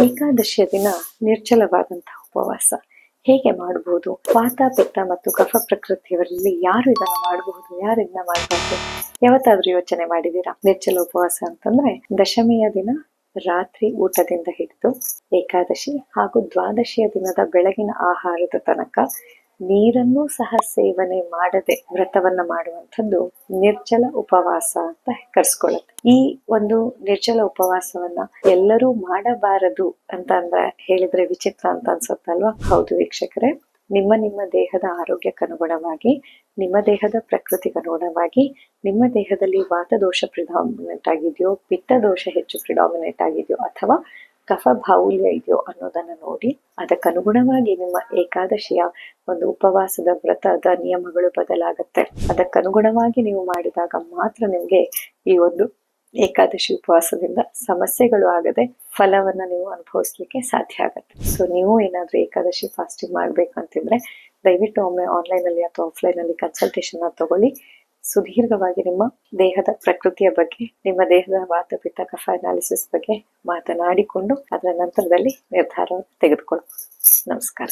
ಏಕಾದಶಿಯ ದಿನ ನಿರ್ಜಲವಾದಂತಹ ಉಪವಾಸ ಹೇಗೆ ಮಾಡಬಹುದು? ವಾತ, ಪಿತ್ತ ಮತ್ತು ಕಫ ಪ್ರಕೃತಿಯವರಲ್ಲಿ ಯಾರು ಇದನ್ನ ಮಾಡಬಹುದು, ಯಾರು ಇದನ್ನ ಮಾಡಬಾರ್ದು? ಯಾವತ್ತಾದ್ರೂ ಯೋಚನೆ ಮಾಡಿದೀರಾ? ನಿರ್ಜಲ ಉಪವಾಸ ಅಂತಂದ್ರೆ ದಶಮಿಯ ದಿನ ರಾತ್ರಿ ಊಟದಿಂದ ಹಿಡಿದು ಏಕಾದಶಿ ಹಾಗೂ ದ್ವಾದಶಿಯ ದಿನದ ಬೆಳಗಿನ ಆಹಾರದ ತನಕ ನೀರನ್ನೂ ಸಹ ಸೇವನೆ ಮಾಡದೆ ವ್ರತವನ್ನ ಮಾಡುವಂಥದ್ದು ನಿರ್ಜಲ ಉಪವಾಸ ಅಂತ ಕರ್ಸ್ಕೊಳ್ಳುತ್ತೆ. ಈ ಒಂದು ನಿರ್ಜಲ ಉಪವಾಸವನ್ನ ಎಲ್ಲರೂ ಮಾಡಬಾರದು ಅಂತ ಹೇಳಿದ್ರೆ ವಿಚಿತ್ರ ಅಂತ ಅನ್ಸುತ್ತಲ್ವಾ? ಹೌದು ವೀಕ್ಷಕರೇ, ನಿಮ್ಮ ದೇಹದ ಆರೋಗ್ಯಕ್ಕನುಗುಣವಾಗಿ, ನಿಮ್ಮ ದೇಹದ ಪ್ರಕೃತಿಗನುಗುಣವಾಗಿ, ನಿಮ್ಮ ದೇಹದಲ್ಲಿ ವಾತದೋಷ ಪ್ರಿಡಾಮಿನೆಂಟ್ ಆಗಿದೆಯೋ, ಪಿತ್ತ ದೋಷ ಹೆಚ್ಚು ಪ್ರಿಡಾಮಿನೆಂಟ್ ಆಗಿದೆಯೋ ಅಥವಾ ಕಫ ಬಾಹುಲ್ಯ ಇದೆಯೋ ಅನ್ನೋದನ್ನ ನೋಡಿ ಅದಕ್ಕನುಗುಣವಾಗಿ ನಿಮ್ಮ ಏಕಾದಶಿಯ ಒಂದು ಉಪವಾಸದ ವ್ರತದ ನಿಯಮಗಳು ಬದಲಾಗುತ್ತೆ. ಅದಕ್ಕನುಗುಣವಾಗಿ ನೀವು ಮಾಡಿದಾಗ ಮಾತ್ರ ನಿಮ್ಗೆ ಈ ಒಂದು ಏಕಾದಶಿ ಉಪವಾಸದಿಂದ ಸಮಸ್ಯೆಗಳು ಆಗದೆ ಫಲವನ್ನ ನೀವು ಅನುಭವಿಸ್ಲಿಕ್ಕೆ ಸಾಧ್ಯ ಆಗುತ್ತೆ. ಸೊ ನೀವು ಏನಾದ್ರೂ ಏಕಾದಶಿ ಫಾಸ್ಟಿಂಗ್ ಮಾಡ್ಬೇಕು ಅಂತಿದ್ರೆ ದಯವಿಟ್ಟು ಒಮ್ಮೆ ಆನ್ಲೈನ್ ಅಲ್ಲಿ ಅಥವಾ ಆಫ್ಲೈನ್ ಅಲ್ಲಿ ಕನ್ಸಲ್ಟೇಷನ್ ತಗೊಳ್ಳಿ. ಸುದೀರ್ಘವಾಗಿ ನಿಮ್ಮ ದೇಹದ ಪ್ರಕೃತಿಯ ಬಗ್ಗೆ, ನಿಮ್ಮ ದೇಹದ ವಾತ ಪಿತ್ತ ಕಫ ಅನಾಲಿಸಿಸ್ ಬಗ್ಗೆ ಮಾತನಾಡಿಕೊಂಡು ಅದರ ನಂತರದಲ್ಲಿ ನಿರ್ಧಾರವನ್ನು ತೆಗೆದುಕೊಳ್ಳಬಹುದು. ನಮಸ್ಕಾರ.